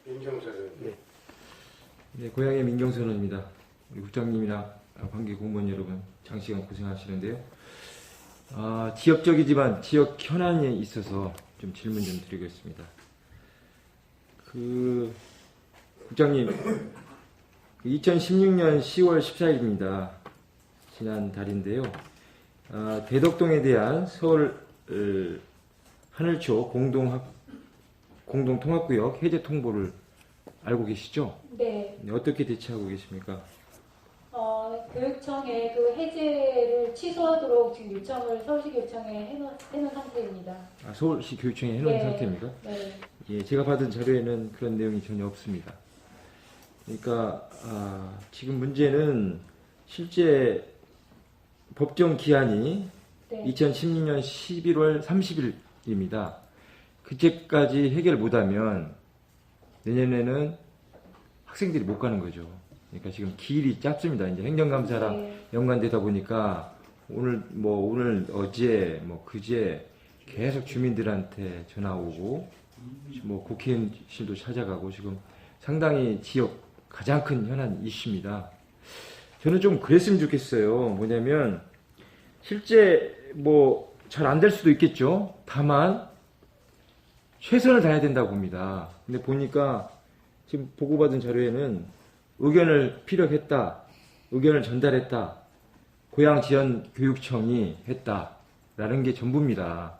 민경선은. 네, 고향의 민경선원입니다. 우리 국장님이나 관계 공무원 여러분 장시간 고생하시는데요. 지역적이지만 지역 현안에 있어서 좀 질문 좀 드리겠습니다. 국장님, 2016년 10월 14일입니다. 지난 달인데요. 대덕동에 대한 서울 하늘초 공동통합구역 해제 통보를 알고 계시죠? 네. 어떻게 대처하고 계십니까? 교육청에 그 해제를 취소하도록 지금 요청을 서울시교육청에 해놓은 상태입니다. 서울시 교육청에 해놓은 네. 상태입니까? 네. 예, 제가 받은 자료에는 그런 내용이 전혀 없습니다. 그러니까 지금 문제는 실제 법정 기한이 네. 2016년 11월 30일입니다. 그때까지 해결 못하면 내년에는 학생들이 못 가는 거죠. 그러니까 지금 길이 짧습니다. 이제 행정감사랑 네. 연관되다 보니까 오늘 어제 그제 계속 주민들한테 전화 오고 국회의원실도 찾아가고 지금 상당히 지역 가장 큰 현안 이슈입니다. 저는 좀 그랬으면 좋겠어요. 뭐냐면 실제 잘 안 될 수도 있겠죠. 다만 최선을 다해야 된다고 봅니다. 근데 보니까 지금 보고받은 자료에는 의견을 피력했다, 의견을 전달했다, 고양지연교육청이 했다라는 게 전부입니다.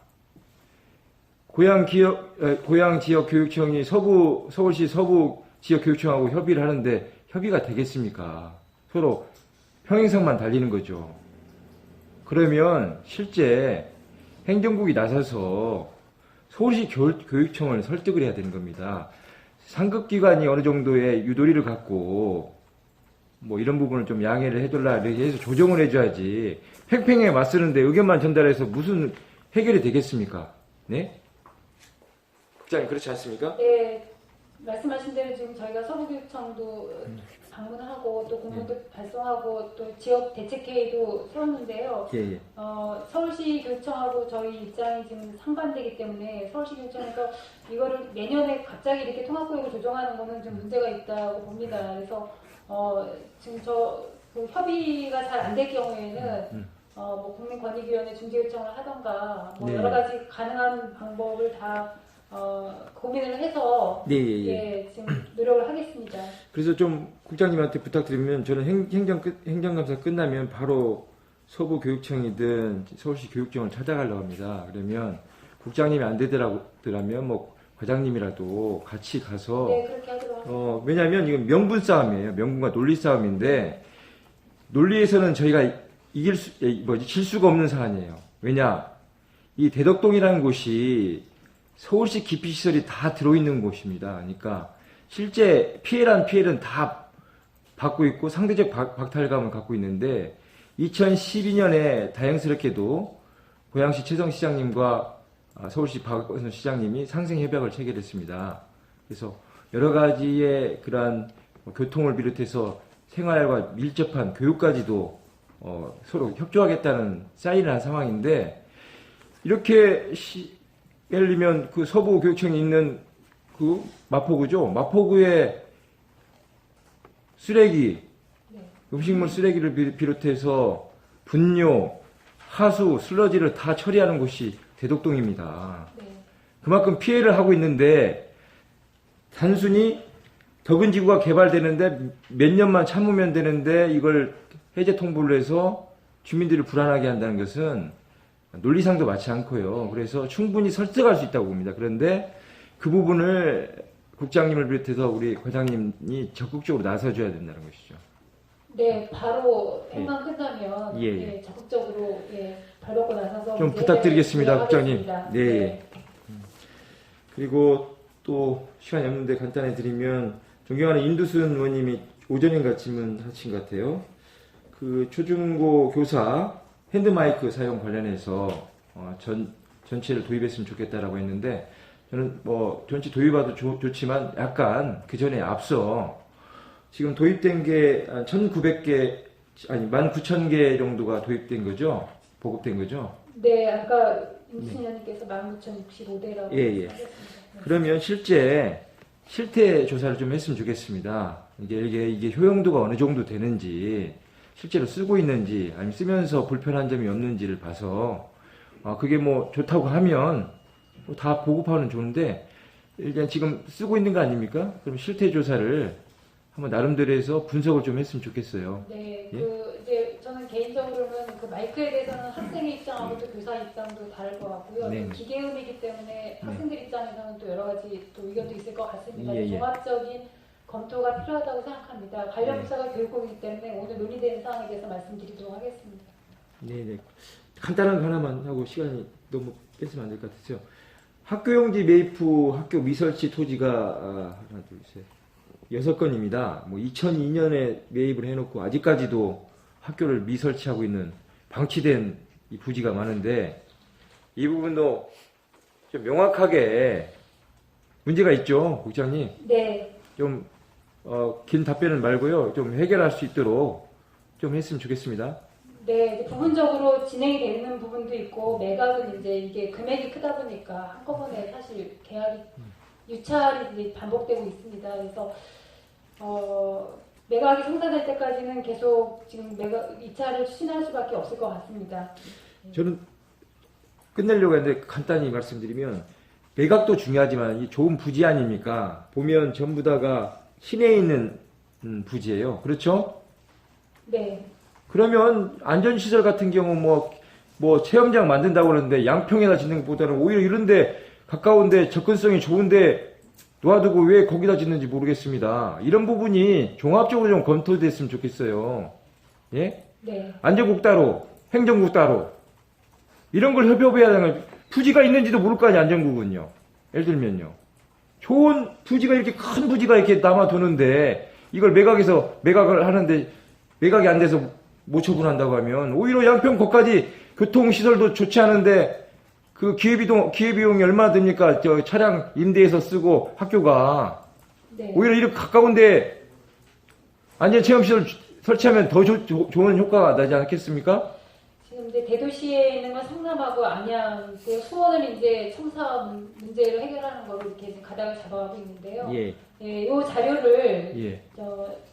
고양지역교육청이 서울시 서부지역교육청하고 협의를 하는데 협의가 되겠습니까? 서로 평행선만 달리는 거죠. 그러면 실제 행정국이 나서서 서울시 교육청을 설득을 해야 되는 겁니다. 상급기관이 어느 정도의 유도리를 갖고 이런 부분을 좀 양해를 해달라 이렇게 해서 조정을 해줘야지 팽팽하게 맞서는데 의견만 전달해서 무슨 해결이 되겠습니까? 네? 국장님 그렇지 않습니까? 네. 말씀하신 대로 지금 저희가 서부교육청도 방문하고 또 공문도 발송하고 또 지역 대책회의도 세웠는데요. 예. 서울시 교육청하고 저희 입장이 지금 상반되기 때문에 서울시 교육청에서 이거를 내년에 갑자기 이렇게 통합구역을 조정하는 거는 좀 문제가 있다고 봅니다. 그래서 지금 그 협의가 잘 안 될 경우에는 국민권익위원회 중재요청을 하던가 네. 여러 가지 가능한 방법을 다 고민을 해서 네. 지금 노력을 하겠습니다. 그래서 좀 국장님한테 부탁드리면 저는 행정감사 끝나면 바로 서부교육청이든 서울시 교육청을 찾아가려고 합니다. 그러면 국장님이 안 되더라면 과장님이라도 같이 가서 네, 그렇게 하도록 하겠습니다. 왜냐하면 이건 명분 싸움이에요. 명분과 논리 싸움인데 논리에서는 저희가 질 수가 없는 사안이에요. 왜냐? 이 대덕동이라는 곳이 서울시 기피시설이 다 들어있는 곳입니다. 그러니까 실제 피해는 다 받고 있고 상대적 박탈감을 갖고 있는데 2012년에 다행스럽게도 고양시 최성 시장님과 서울시 박원순 시장님이 상생협약을 체결했습니다. 그래서 여러 가지의 그러한 교통을 비롯해서 생활과 밀접한 교육까지도 서로 협조하겠다는 사인을 한 상황인데 이렇게 예를 들면 그 서부교육청이 있는 그 마포구죠. 마포구에 쓰레기, 음식물 쓰레기를 비롯해서 분뇨, 하수, 슬러지를 다 처리하는 곳이 대덕동입니다. 네. 그만큼 피해를 하고 있는데 단순히 덕은지구가 개발되는데 몇 년만 참으면 되는데 이걸 해제 통보를 해서 주민들을 불안하게 한다는 것은 논리상도 맞지 않고요. 그래서 충분히 설득할 수 있다고 봅니다. 그런데 그 부분을 국장님을 비롯해서 우리 과장님이 적극적으로 나서줘야 된다는 것이죠. 네, 바로 행만 끝나면 예. 적극적으로 발벗고 나서서 좀 부탁드리겠습니다, 국장님. 하겠습니다. 네. 그리고 또 시간이 없는데 간단히 드리면 존경하는 인두순 의원님이 오전인가 질문하신 것 같아요. 그 초중고 교사 핸드마이크 사용 관련해서 전체를 도입했으면 좋겠다라고 했는데 저는 전체 도입해도 좋지만 약간 그 전에 앞서 지금 도입된 게 1,900개 아니 19,000개 정도가 도입된 거죠? 보급된 거죠? 네, 아까 임수연님께서 19,065대라고 예. 하셨습니다. 그러면 실제 실태 조사를 좀 했으면 좋겠습니다. 이게 효용도가 어느 정도 되는지, 실제로 쓰고 있는지, 아니면 쓰면서 불편한 점이 없는지를 봐서, 그게 뭐 좋다고 하면 다 보급하면 좋은데, 일단 지금 쓰고 있는 거 아닙니까? 그럼 실태 조사를 한번 나름대로 해서 분석을 좀 했으면 좋겠어요. 네, 예? 이제 저는 개인적으로는 그 마이크에 대해서는 학생의 입장하고 또 교사 입장도 다를 것 같고요. 네. 기계음이기 때문에 학생들 입장에서는 또 여러 가지 또 의견도 있을 것 같습니다. 예, 예. 종합적인 검토가 필요하다고 생각합니다. 관련 네. 부서가 교육국이기 때문에 오늘 논의되는 사항에 대해서 말씀드리도록 하겠습니다. 네네. 간단한 거 하나만 하고 시간이 너무 뺏으면 안 될 것 같아서. 학교용지 매입 후 학교 미설치 토지가, 하나, 둘, 셋, 6건입니다. 뭐 2002년에 매입을 해놓고 아직까지도 학교를 미설치하고 있는 방치된 이 부지가 많은데, 이 부분도 좀 명확하게 문제가 있죠, 국장님. 네, 좀, 긴 답변은 말고요. 좀 해결할 수 있도록 좀 했으면 좋겠습니다. 네, 이제 부분적으로 진행이 되는 부분도 있고 매각은 이제 이게 금액이 크다 보니까 한꺼번에 사실 계약이 유찰이 이제 반복되고 있습니다. 그래서 매각이 성사될 때까지는 계속 지금 매각 이차를 추진할 수밖에 없을 것 같습니다. 저는 끝내려고 했는데 간단히 말씀드리면, 매각도 중요하지만 이 좋은 부지 아닙니까? 보면 전부 다가 시내에 있는 부지예요. 그렇죠? 네, 그러면 안전시설 같은 경우 뭐 체험장 만든다고 그러는데 양평에다 짓는 것보다는 오히려 이런데 가까운데 접근성이 좋은데 놓아두고 왜 거기다 짓는지 모르겠습니다. 이런 부분이 종합적으로 좀 검토됐으면 좋겠어요. 예? 네, 안전국 따로, 행정국 따로, 이런 걸 협업해야 되는, 부지가 있는지도 모를 거 아니에요, 안전국은요. 예를 들면요. 좋은 부지가, 이렇게 큰 부지가 이렇게 남아두는데, 이걸 매각을 하는데, 매각이 안 돼서 못 처분한다고 하면, 오히려 양평 거까지 교통시설도 좋지 않은데, 그 기회비용이 얼마나 듭니까? 저 차량 임대해서 쓰고 학교가. 네. 오히려 이렇게 가까운데, 안전체험시설 설치하면 더 좋은 효과가 나지 않겠습니까? 지금 이제 대도시에 있는 건 성남하고 안양, 그 수원을 이제 청사 문제를 해결하는 거로 이렇게 지금 가닥을 잡아가고 있는데요. 예, 예, 이 자료를 예.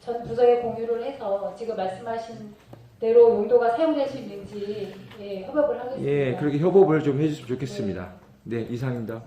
전 부서에 공유를 해서 지금 말씀하신 대로 용도가 사용될 수 있는지 협업을 하겠습니다. 예, 그렇게 협업을 좀 해주시면 좋겠습니다. 네, 이상입니다.